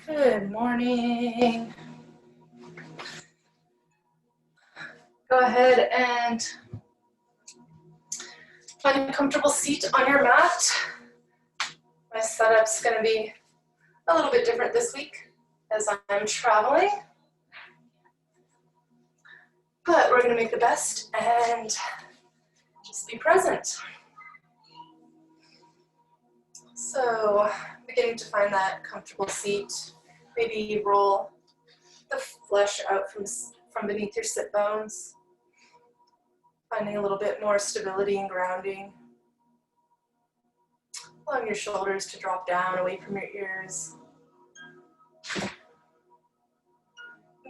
Good morning. Go ahead and find a comfortable seat on your mat. My setup's going to be a little bit different this week as I'm traveling, but we're going to make the best and just be present. So, beginning to find that comfortable seat. Maybe roll the flesh out from beneath your sit bones, finding a little bit more stability and grounding. Allowing your shoulders to drop down away from your ears.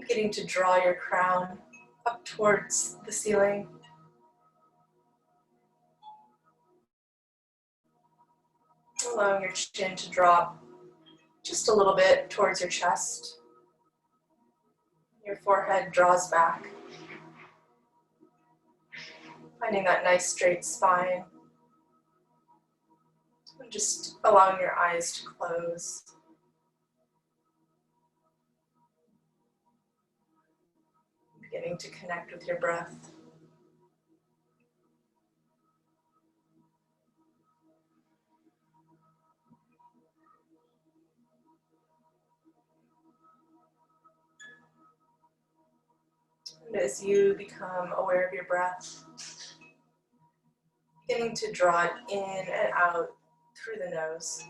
Getting to draw your crown up towards the ceiling. Allowing your chin to drop just a little bit towards your chest. Your forehead draws back. Finding that nice straight spine. And just allowing your eyes to close. Beginning to connect with your breath. And as you become aware of your breath, beginning to draw it in and out through the nose.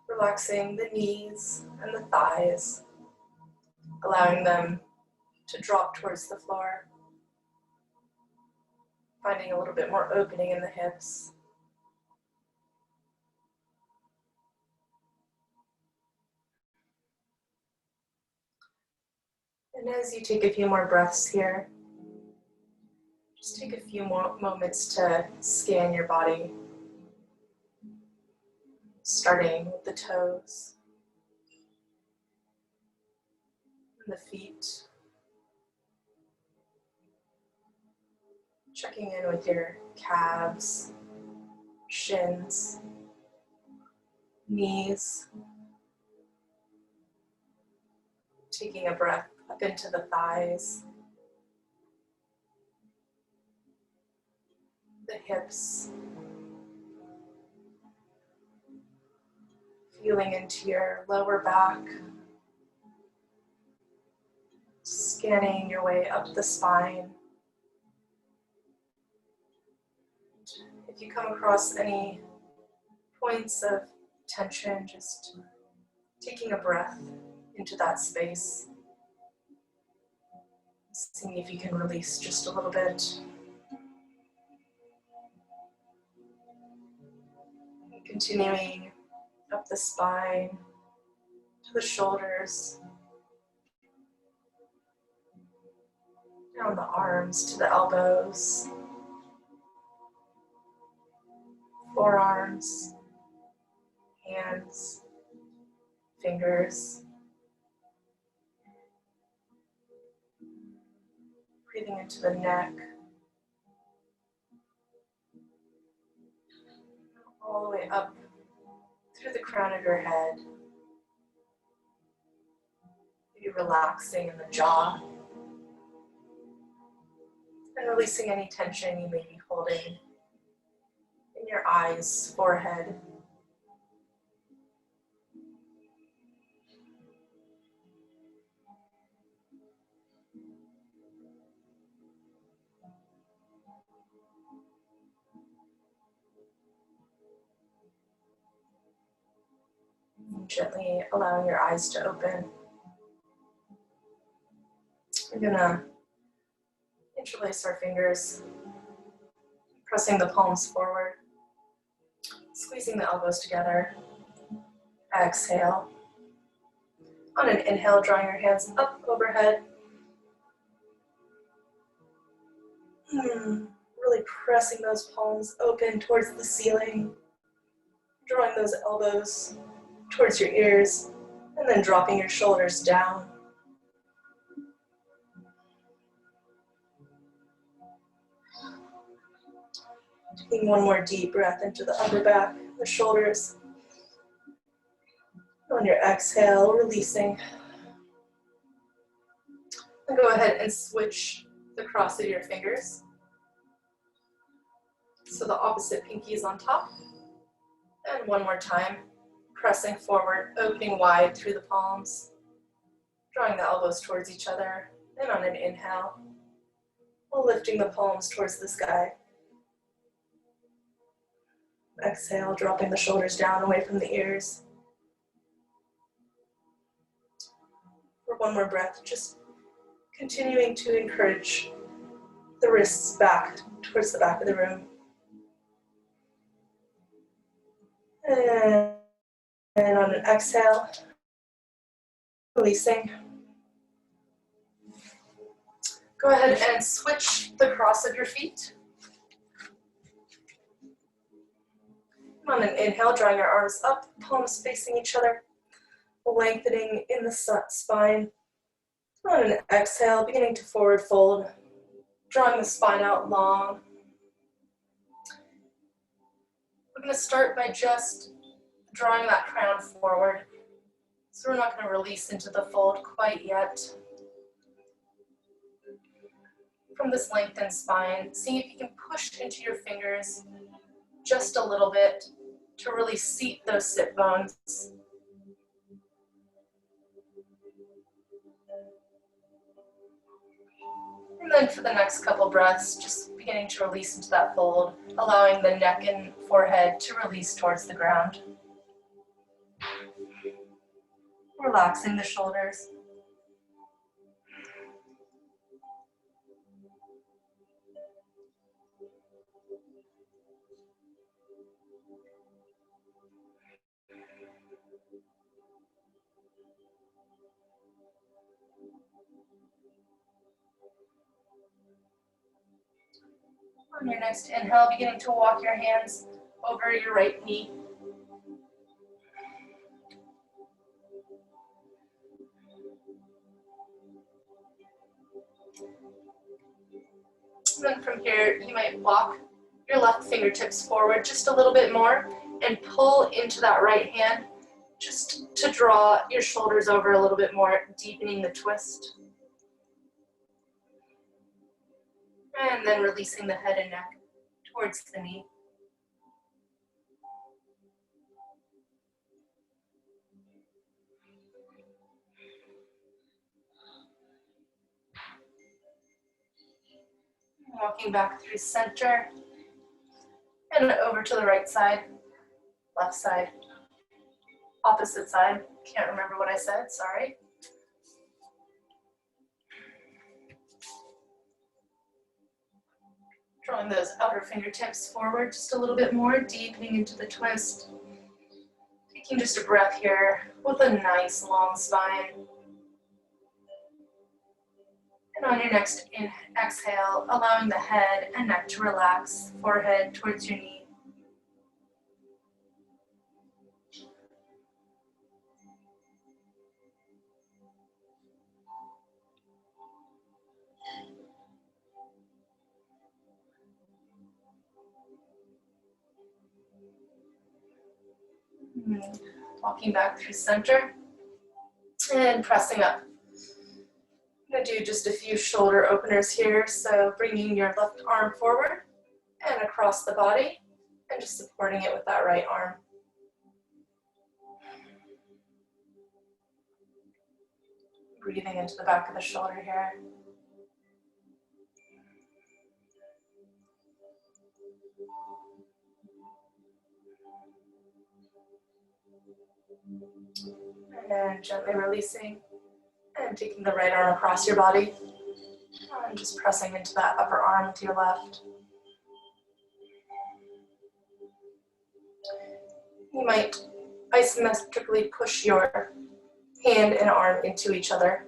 Relaxing the knees and the thighs, allowing them to drop towards the floor. Finding a little bit more opening in the hips. And as you take a few more breaths here, just take a few more moments to scan your body, starting with the toes and the feet. Checking in with your calves, shins, knees. Taking a breath up into the thighs, the hips. Feeling into your lower back. Scanning your way up the spine. If you come across any points of tension, just taking a breath into that space. Seeing if you can release just a little bit. And continuing up the spine to the shoulders, down the arms to the elbows, forearms, hands, fingers. Breathing into the neck, all the way up through the crown of your head. Maybe relaxing in the jaw. And releasing any tension you may be holding in your eyes, forehead. Gently allowing your eyes to open. We're gonna interlace our fingers, pressing the palms forward, squeezing the elbows together. Exhale. On an inhale, drawing your hands up overhead. Really pressing those palms open towards the ceiling, drawing those elbows towards your ears And then dropping your shoulders down. Taking one more deep breath into the upper back, the shoulders. On your exhale, releasing. And go ahead and switch the cross of your fingers. So the opposite pinky is on top. And one more time, pressing forward, opening wide through the palms, drawing the elbows towards each other. And on an inhale, lifting the palms towards the sky. Exhale, dropping the shoulders down away from the ears. For one more breath, just continuing to encourage the wrists back towards the back of the room. And on an exhale, releasing. Go ahead and switch the cross of your feet. On an inhale, drawing your arms up, palms facing each other, lengthening in the spine. On an exhale, beginning to forward fold, drawing the spine out long. We're going to start by just drawing that crown forward. So we're not going to release into the fold quite yet. From this lengthened spine, seeing if you can push into your fingers just a little bit to really seat those sit bones. And then for the next couple breaths, just beginning to release into that fold, allowing the neck and forehead to release towards the ground. Relaxing the shoulders. On your next inhale, beginning to walk your hands over your right knee. And then from here, you might walk your left fingertips forward just a little bit more and pull into that right hand just to draw your shoulders over a little bit more, deepening the twist. And then releasing the head and neck towards the knee. Walking back through center and over to the right side, left side, opposite side. Can't remember what I said, sorry. Drawing those outer fingertips forward just a little bit more, deepening into the twist. Taking just a breath here with a nice long spine. And on your next exhale, allowing the head and neck to relax, forehead towards your knee. Walking back through center and pressing up. I'm going to do just a few shoulder openers here, so bringing your left arm forward and across the body and just supporting it with that right arm. Breathing into the back of the shoulder here. And then gently releasing and taking the right arm across your body and just pressing into that upper arm with your left. You might isometrically push your hand and arm into each other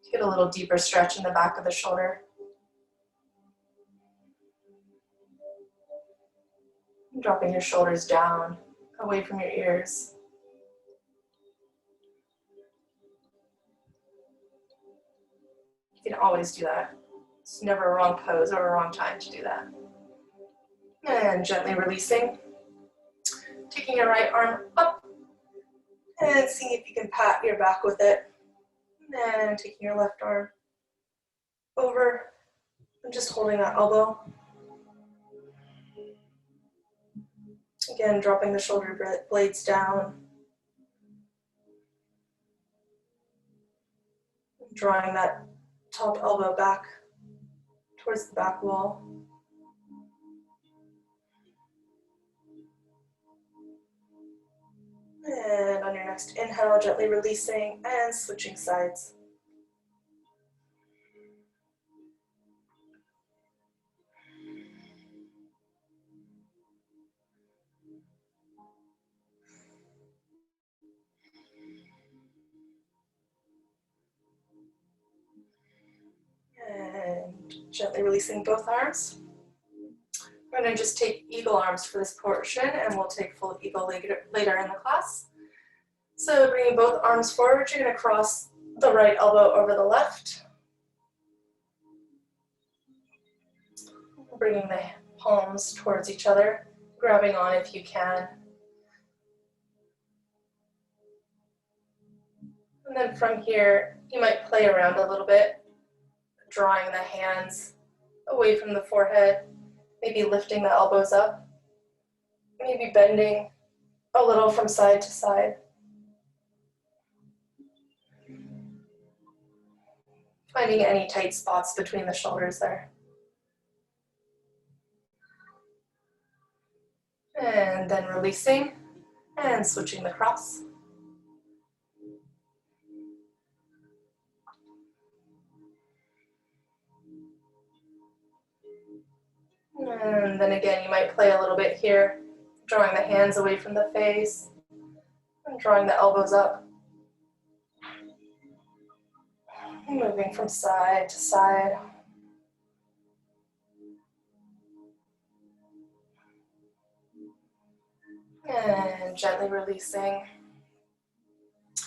to get a little deeper stretch in the back of the shoulder. Dropping your shoulders down, away from your ears. You can always do that. It's never a wrong pose or a wrong time to do that. And gently releasing. Taking your right arm up and seeing if you can pat your back with it. And taking your left arm over and just holding that elbow. Again, dropping the shoulder blades down. Drawing that top elbow back towards the back wall. And on your next inhale, gently releasing and switching sides. And gently releasing both arms. We're going to just take eagle arms for this portion, and we'll take full eagle later in the class. So bringing both arms forward, you're going to cross the right elbow over the left. Bringing the palms towards each other, grabbing on if you can. And then from here, you might play around a little bit, drawing the hands away from the forehead, maybe lifting the elbows up, maybe bending a little from side to side. Finding any tight spots between the shoulders there. And then releasing and switching the cross. And then again, you might play a little bit here, drawing the hands away from the face and drawing the elbows up. Moving from side to side. And gently releasing.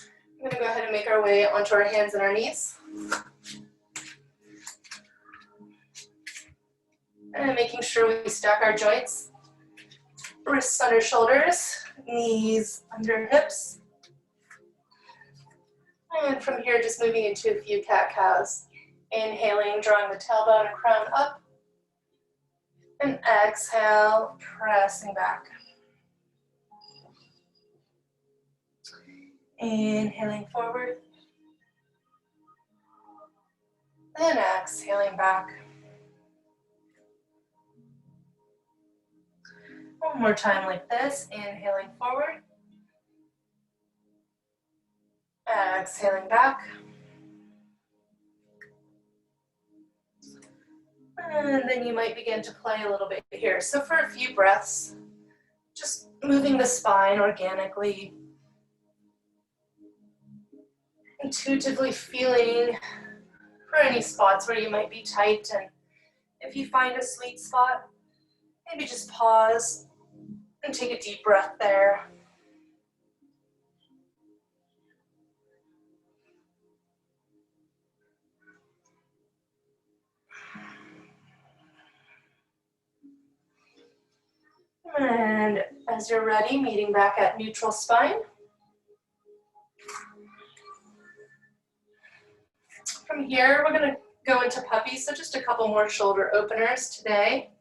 I'm going to go ahead and make our way onto our hands and our knees. And making sure we stack our joints. Wrists under shoulders, knees under hips. And from here, just moving into a few cat-cows. Inhaling, drawing the tailbone and crown up. And exhale, pressing back. Inhaling forward. And exhaling back. One more time like this, inhaling forward. Exhaling back. And then you might begin to play a little bit here. So for a few breaths, just moving the spine organically, intuitively feeling for any spots where you might be tight. And if you find a sweet spot, maybe just pause and take a deep breath there. And as you're ready, meeting back at neutral spine. From here, we're going to go into puppy, so just a couple more shoulder openers today.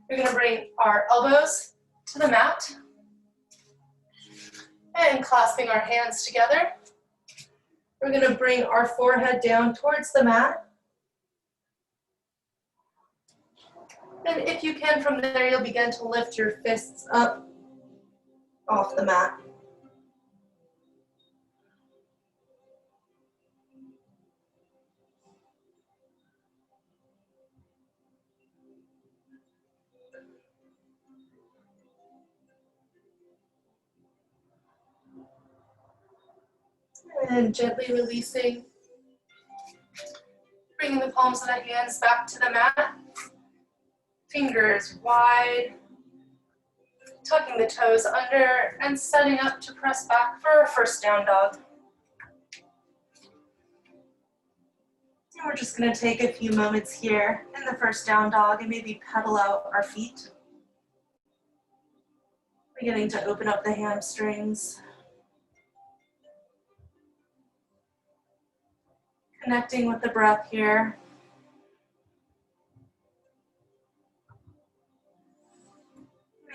We're going to bring our elbows to the mat and clasping our hands together. We're going to bring our forehead down towards the mat. And if you can, from there, you'll begin to lift your fists up off the mat. And gently releasing, bringing the palms of the hands back to the mat. Fingers wide, tucking the toes under and setting up to press back for our first down dog. we're just going to take a few moments here in the first down dog and maybe pedal out our feet. Beginning to open up the hamstrings. Connecting with the breath here.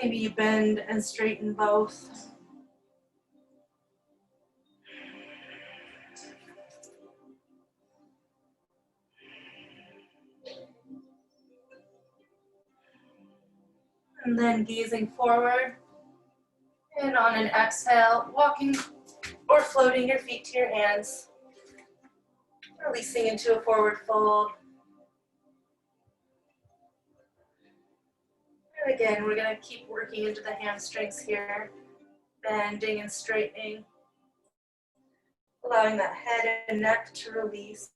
Maybe you bend and straighten both. And then gazing forward. And on an exhale, walking or floating your feet to your hands. Releasing into a forward fold. And again, we're going to keep working into the hamstrings here. Bending and straightening. Allowing that head and neck to release.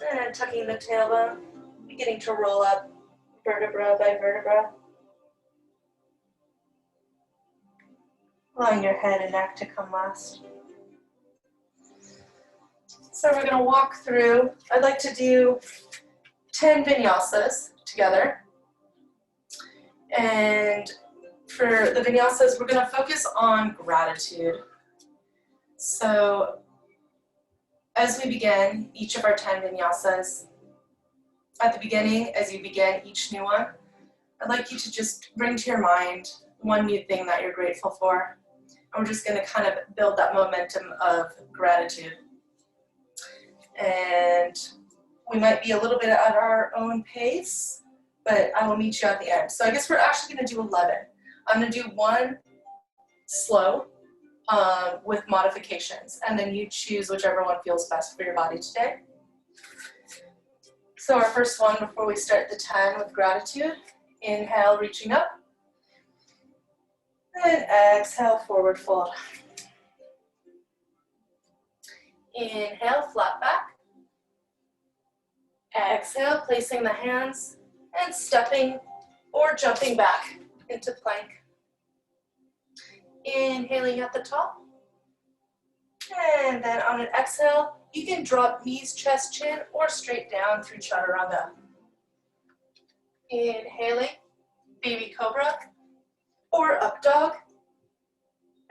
And tucking the tailbone, beginning to roll up vertebra by vertebra. Allowing your head and neck to come last. So we're going to walk through, I'd like to do 10 vinyasas together. And for the vinyasas, we're going to focus on gratitude. So as we begin each of our 10 vinyasas, at the beginning, as you begin each new one, I'd like you to just bring to your mind one new thing that you're grateful for. And we're just going to kind of build that momentum of gratitude. And we might be a little bit at our own pace, but I will meet you at the end. So I guess we're actually going to do 11. I'm going to do one slow with modifications, and then you choose whichever one feels best for your body today. So our first one before we start the 10 with gratitude, inhale, reaching up, and exhale, forward fold. Inhale, flat back. Exhale, placing the hands and stepping or jumping back into plank. Inhaling at the top. And then on an exhale, you can drop knees, chest, chin, or straight down through chaturanga. Inhaling, baby cobra, or up dog.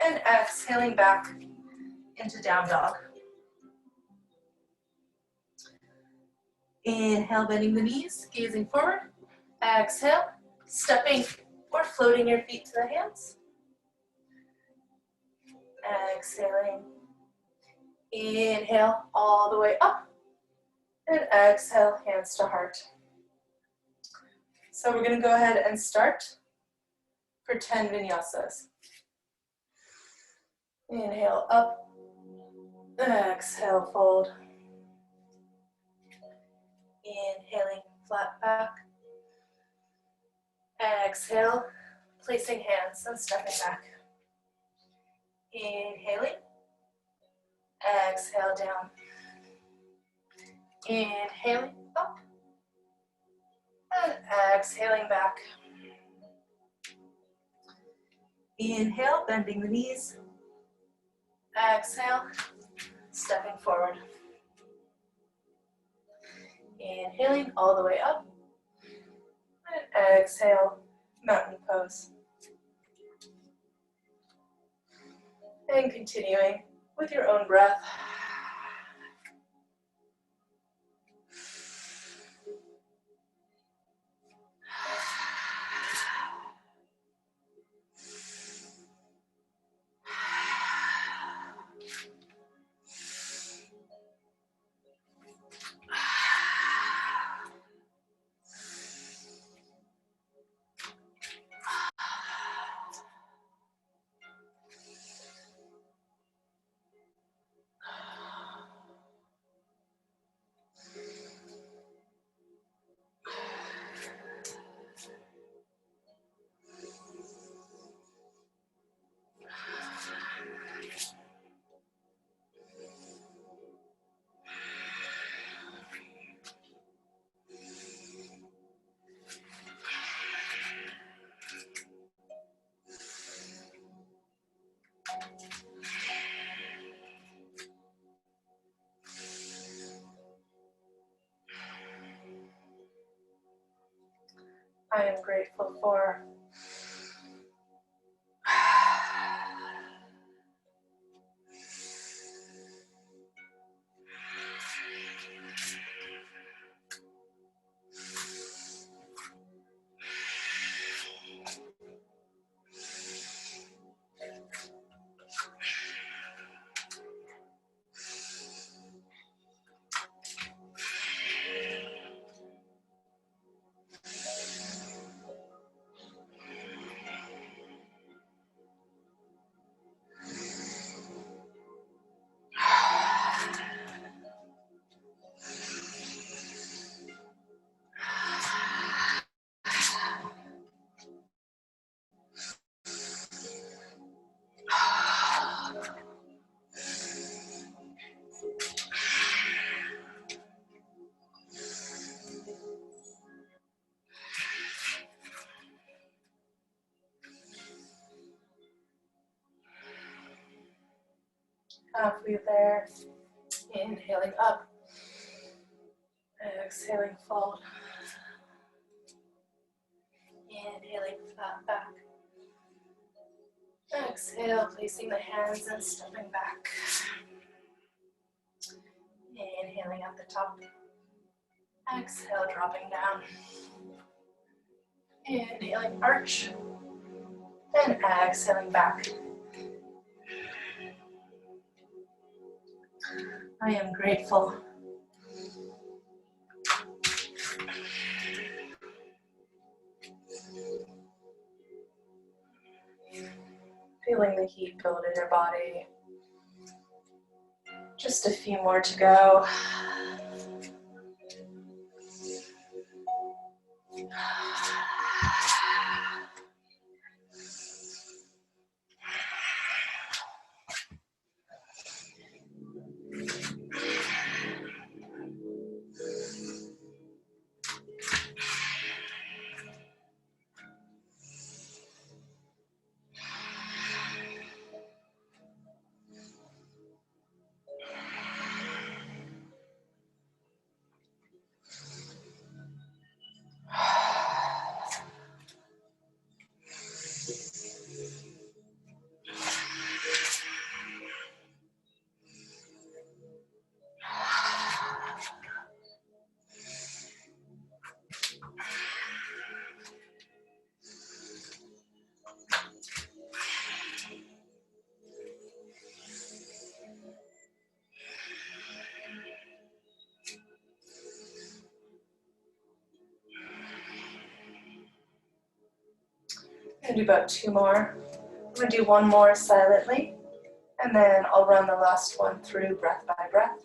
And exhaling back into down dog. Inhale, bending the knees, gazing forward. Exhale, stepping or floating your feet to the hands. Exhaling. Inhale all the way up. And exhale, hands to heart. So we're going to go ahead and start for 10 vinyasas. Inhale up. Exhale, fold. Inhaling, flat back. Exhale, placing hands and stepping back. Inhaling. Exhale, down. Inhaling, up. And exhaling back. Inhale, bending the knees. Exhale, stepping forward. Inhaling all the way up. And exhale, mountain pose. And continuing with your own breath. I am grateful for. Halfway there, inhaling up, exhaling fold, inhaling flat back, exhale, placing the hands and stepping back, inhaling at the top, exhale, dropping down, inhaling arch, and exhaling back. I am grateful. Feeling the heat build in your body. Just a few more to go. I'm gonna do about 2 more. I'm gonna do 1 more silently, and then I'll run the last one through breath by breath.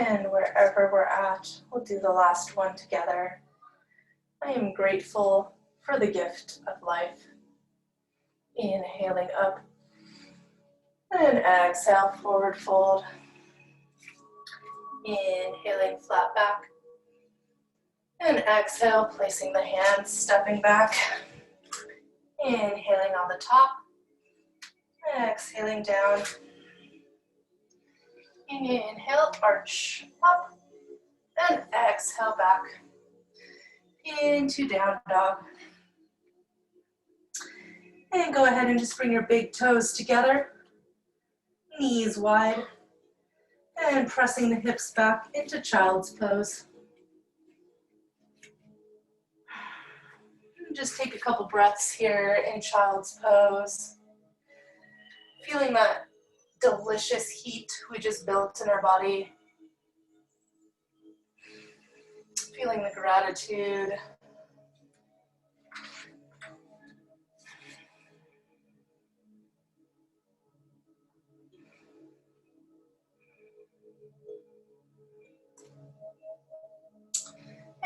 And wherever we're at, we'll do the last one together. I am grateful for the gift of life. Inhaling up, and exhale, forward fold. Inhaling flat back, and exhale, placing the hands, stepping back. Inhaling on the top, exhaling down. Inhale, arch up, and exhale back into down dog. And go ahead and just bring your big toes together, knees wide, and pressing the hips back into child's pose. Just take a couple breaths here in child's pose, feeling that delicious heat we just built in our body, feeling the gratitude.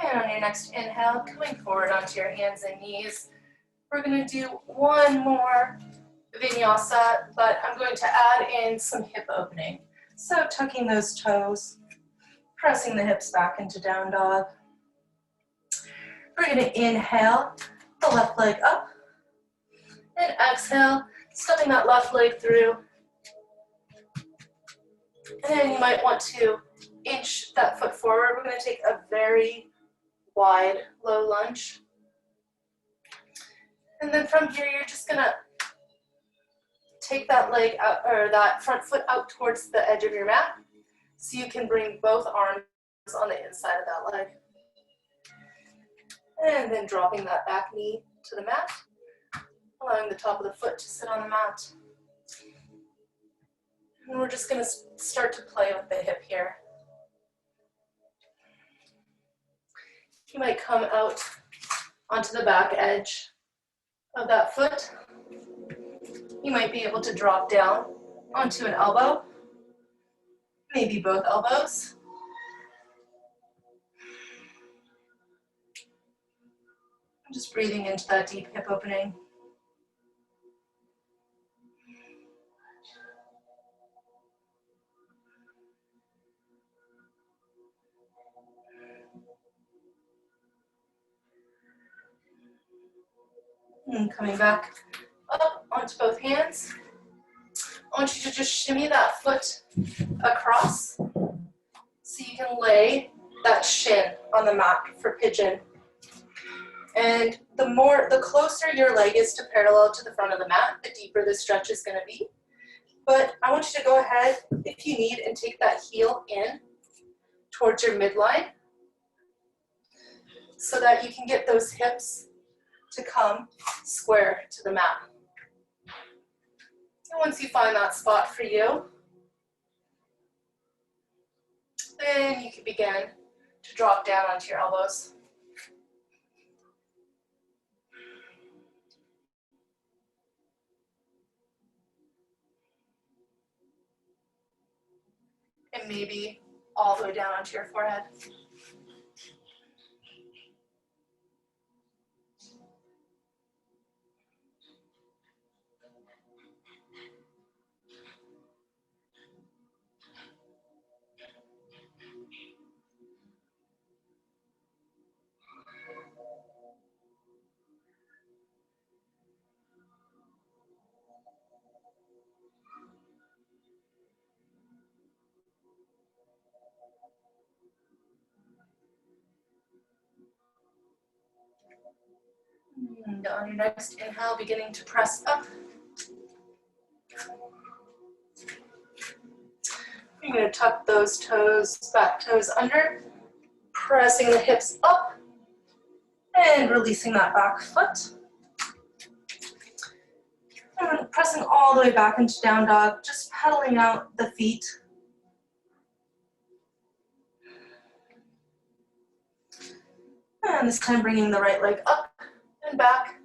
And on your next inhale, coming forward onto your hands and knees, we're going to do one more vinyasa, but I'm going to add in some hip opening. So tucking those toes, pressing the hips back into down dog. We're going to inhale the left leg up, and exhale, stepping that left leg through. And then you might want to inch that foot forward. We're going to take a very wide low lunge. And then from here, you're just going to take that leg out, or that front foot out towards the edge of your mat, so you can bring both arms on the inside of that leg. And then dropping that back knee to the mat, allowing the top of the foot to sit on the mat. And we're just going to start to play with the hip here. You might come out onto the back edge of that foot. You might be able to drop down onto an elbow, maybe both elbows. I'm just breathing into that deep hip opening. And coming back up onto both hands. I want you to just shimmy that foot across so you can lay that shin on the mat for pigeon. And the closer your leg is to parallel to the front of the mat, the deeper the stretch is going to be. But I want you to go ahead, if you need, and take that heel in towards your midline so that you can get those hips to come square to the mat. And once you find that spot for you, then you can begin to drop down onto your elbows. And maybe all the way down onto your forehead. And on your next inhale, beginning to press up. You're going to tuck those toes, back toes under, pressing the hips up, and releasing that back foot. And pressing all the way back into down dog, just pedaling out the feet. And this time bringing the right leg up and back,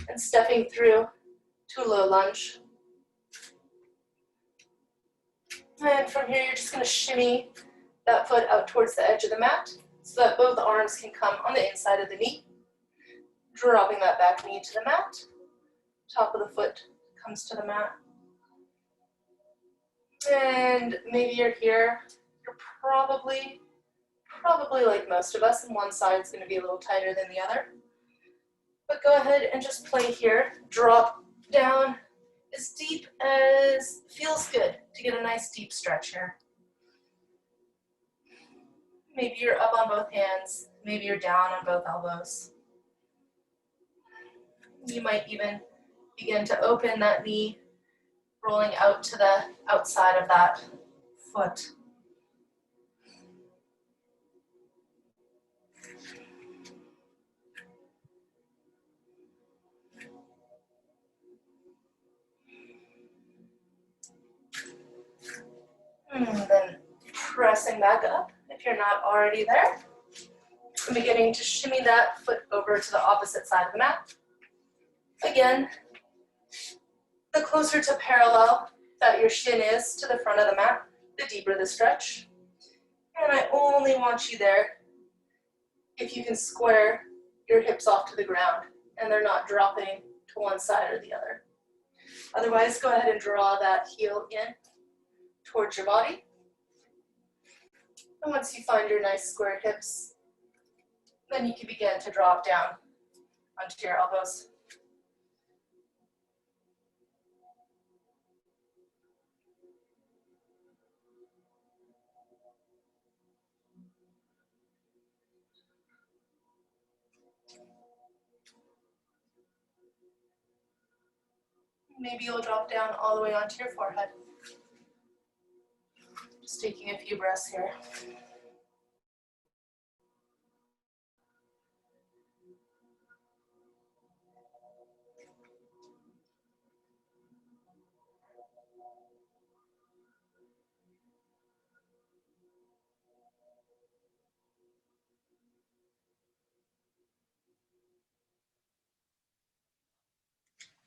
and stepping through to a low lunge. And from here, you're just going to shimmy that foot out towards the edge of the mat so that both arms can come on the inside of the knee. Dropping that back knee to the mat. Top of the foot comes to the mat. And maybe you're here. You're probably like most of us, and one side's going to be a little tighter than the other. But go ahead and just play here. Drop down as deep as feels good to get a nice deep stretch here. Maybe you're up on both hands. Maybe you're down on both elbows. You might even begin to open that knee, rolling out to the outside of that foot. And then pressing back up if you're not already there. And beginning to shimmy that foot over to the opposite side of the mat. Again, the closer to parallel that your shin is to the front of the mat, the deeper the stretch. And I only want you there if you can square your hips off to the ground and they're not dropping to one side or the other. Otherwise, go ahead and draw that heel in towards your body. And once you find your nice square hips, then you can begin to drop down onto your elbows. Maybe you'll drop down all the way onto your forehead. Just taking a few breaths here.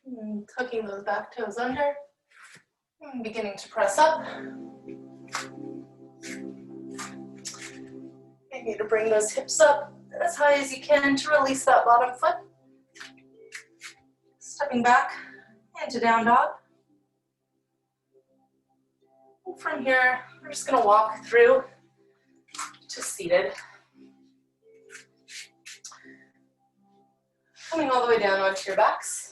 And tucking those back toes under. And beginning to press up. You need to bring those hips up as high as you can to release that bottom foot. Stepping back into down dog. And from here, we're just going to walk through to seated. Coming all the way down onto your backs.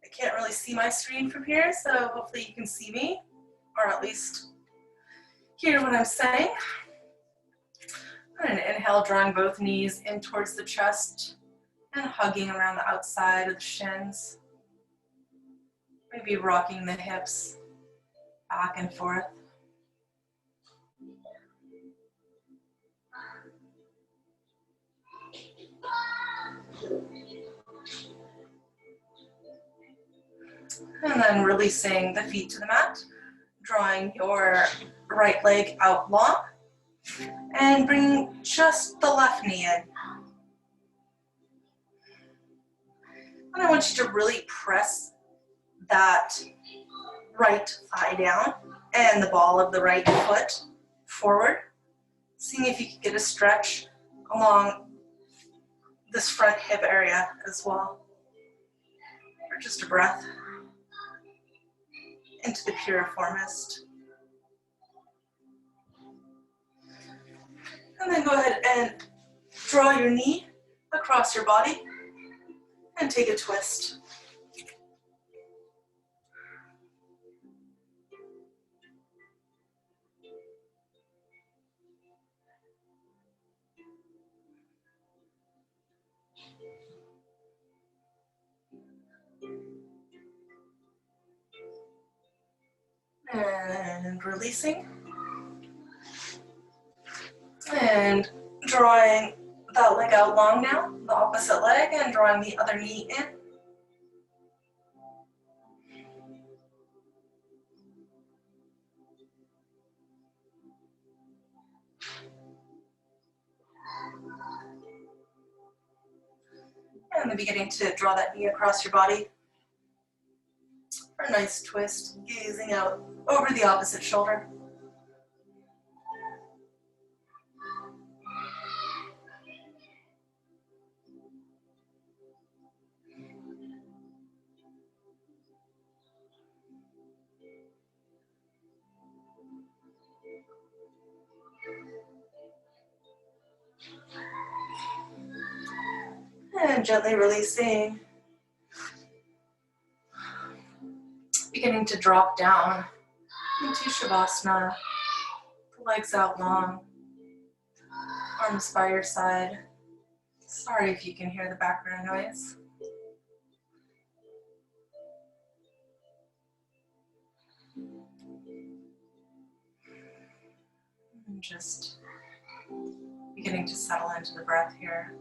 I can't really see my screen from here, so hopefully you can see me, or at least hear what I'm saying. I'm going to inhale, drawing both knees in towards the chest and hugging around the outside of the shins. Maybe rocking the hips back and forth. And then releasing the feet to the mat, drawing your right leg out long, and bringing just the left knee in. And I want you to really press that right thigh down and the ball of the right foot forward, seeing if you can get a stretch along this front hip area as well. Or just a breath into the piriformist. And then go ahead and draw your knee across your body and take a twist. And releasing. And drawing that leg out long now, the opposite leg, and drawing the other knee in. And then beginning to draw that knee across your body for a nice twist, gazing out over the opposite shoulder. And gently releasing. Beginning to drop down into Shavasana. The legs out long. Arms by your side. Sorry if you can hear the background noise. And just beginning to settle into the breath here.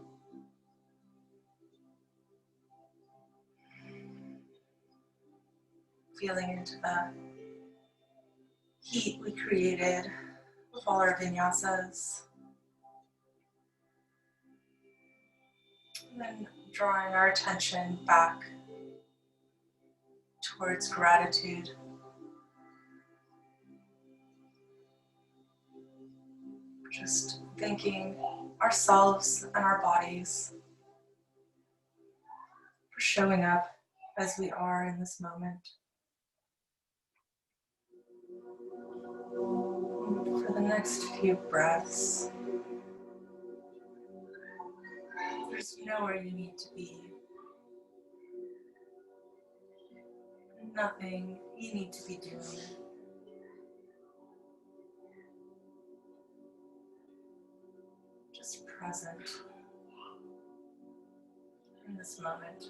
Feeling into the heat we created with all our vinyasas. And then drawing our attention back towards gratitude. Just thanking ourselves and our bodies for showing up as we are in this moment. And for the next few breaths, there's nowhere you need to be. Nothing you need to be doing. Just present in this moment.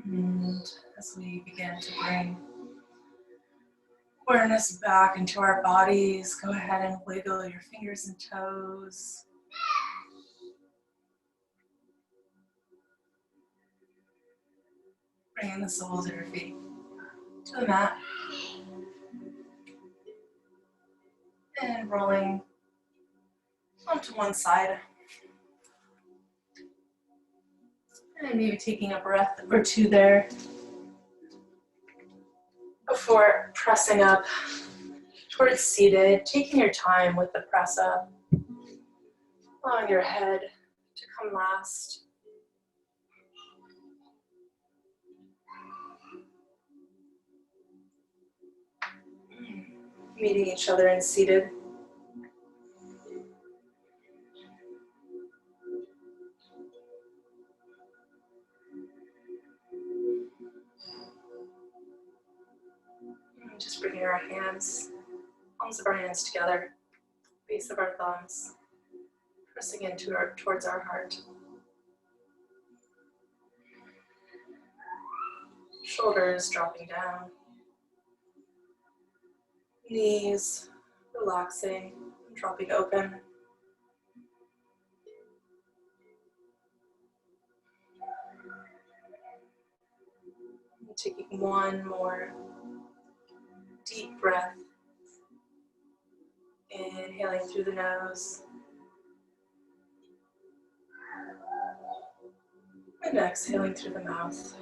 And as we begin to bring awareness back into our bodies, go ahead and wiggle your fingers and toes. Bringing the soles of your feet to the mat. And rolling onto one side. And maybe taking a breath or two there before pressing up towards seated, taking your time with the press up, allowing your head to come last. Meeting each other in seated. And just bringing our hands, palms of our hands together, base of our thumbs, pressing into towards our heart. Shoulders dropping down. Knees relaxing, dropping open. And taking one more deep breath. Inhaling through the nose. And exhaling through the mouth.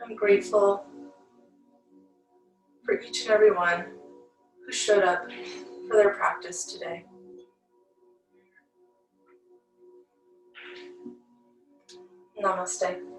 I'm grateful for each and every one who showed up for their practice today. Namaste.